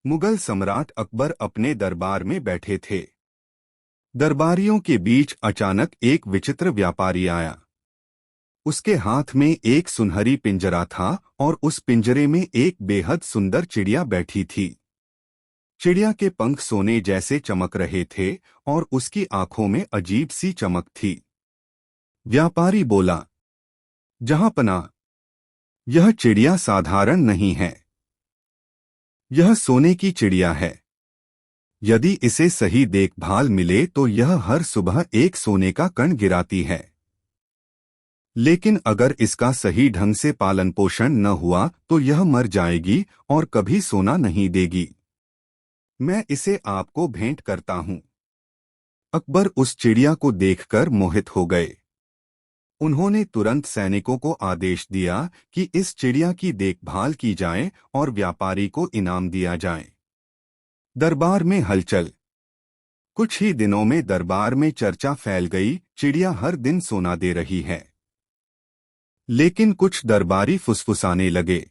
मुगल सम्राट अकबर अपने दरबार में बैठे थे। दरबारियों के बीच अचानक एक विचित्र व्यापारी आया। उसके हाथ में एक सुनहरी पिंजरा था और उस पिंजरे में एक बेहद सुंदर चिड़िया बैठी थी। चिड़िया के पंख सोने जैसे चमक रहे थे और उसकी आंखों में अजीब सी चमक थी। व्यापारी बोला, जहांपनाह, यह चिड़िया साधारण नहीं है। यह सोने की चिड़िया है। यदि इसे सही देखभाल मिले तो यह हर सुबह एक सोने का कण गिराती है। लेकिन अगर इसका सही ढंग से पालन पोषण न हुआ तो यह मर जाएगी और कभी सोना नहीं देगी। मैं इसे आपको भेंट करता हूँ। अकबर उस चिड़िया को देखकर मोहित हो गए। उन्होंने तुरंत सैनिकों को आदेश दिया कि इस चिड़िया की देखभाल की जाए और व्यापारी को इनाम दिया जाए। दरबार में हलचल। कुछ ही दिनों में दरबार में चर्चा फैल गई, चिड़िया हर दिन सोना दे रही है। लेकिन कुछ दरबारी फुसफुसाने लगे,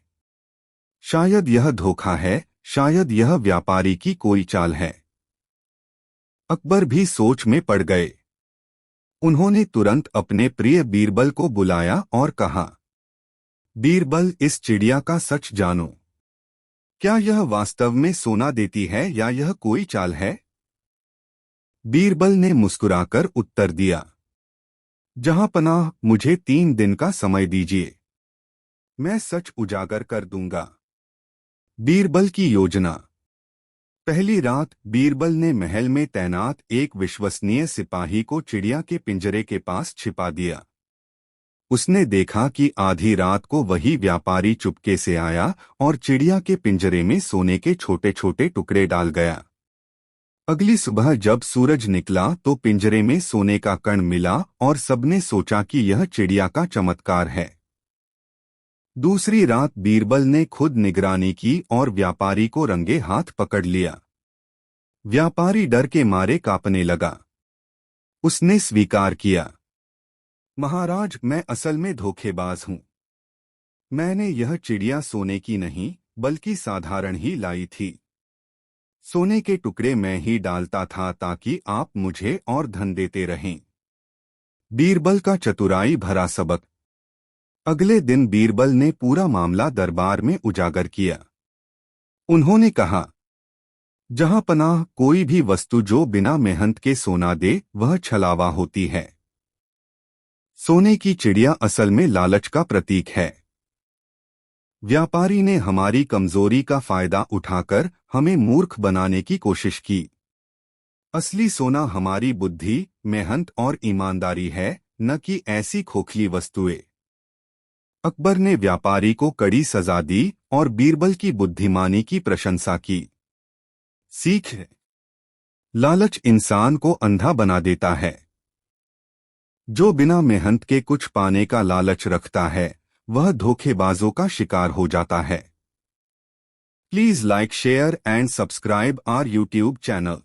शायद यह धोखा है, शायद यह व्यापारी की कोई चाल है। अकबर भी सोच में पड़ गए। उन्होंने तुरंत अपने प्रिय बीरबल को बुलाया और कहा, बीरबल, इस चिड़िया का सच जानो। क्या यह वास्तव में सोना देती है या यह कोई चाल है? बीरबल ने मुस्कुराकर उत्तर दिया, जहांपनाह, मुझे 3 दिन का समय दीजिए। मैं सच उजागर कर दूंगा। बीरबल की योजना। पहली रात बीरबल ने महल में तैनात एक विश्वसनीय सिपाही को चिड़िया के पिंजरे के पास छिपा दिया। उसने देखा कि आधी रात को वही व्यापारी चुपके से आया और चिड़िया के पिंजरे में सोने के छोटे छोटे टुकड़े डाल गया। अगली सुबह जब सूरज निकला तो पिंजरे में सोने का कण मिला और सबने सोचा कि यह चिड़िया का चमत्कार है। दूसरी रात बीरबल ने खुद निगरानी की और व्यापारी को रंगे हाथ पकड़ लिया। व्यापारी डर के मारे कांपने लगा। उसने स्वीकार किया, महाराज, मैं असल में धोखेबाज हूं। मैंने यह चिड़िया सोने की नहीं बल्कि साधारण ही लाई थी। सोने के टुकड़े मैं ही डालता था ताकि आप मुझे और धन देते रहें। बीरबल का चतुराई भरा सबक। अगले दिन बीरबल ने पूरा मामला दरबार में उजागर किया। उन्होंने कहा, जहांपनाह, कोई भी वस्तु जो बिना मेहनत के सोना दे वह छलावा होती है। सोने की चिड़िया असल में लालच का प्रतीक है। व्यापारी ने हमारी कमजोरी का फायदा उठाकर हमें मूर्ख बनाने की कोशिश की। असली सोना हमारी बुद्धि, मेहनत और ईमानदारी है, न कि ऐसी खोखली वस्तुएं। अकबर ने व्यापारी को कड़ी सजा दी और बीरबल की बुद्धिमानी की प्रशंसा की। सीख है, लालच इंसान को अंधा बना देता है। जो बिना मेहनत के कुछ पाने का लालच रखता है वह धोखेबाजों का शिकार हो जाता है। Please like, share and subscribe our YouTube channel.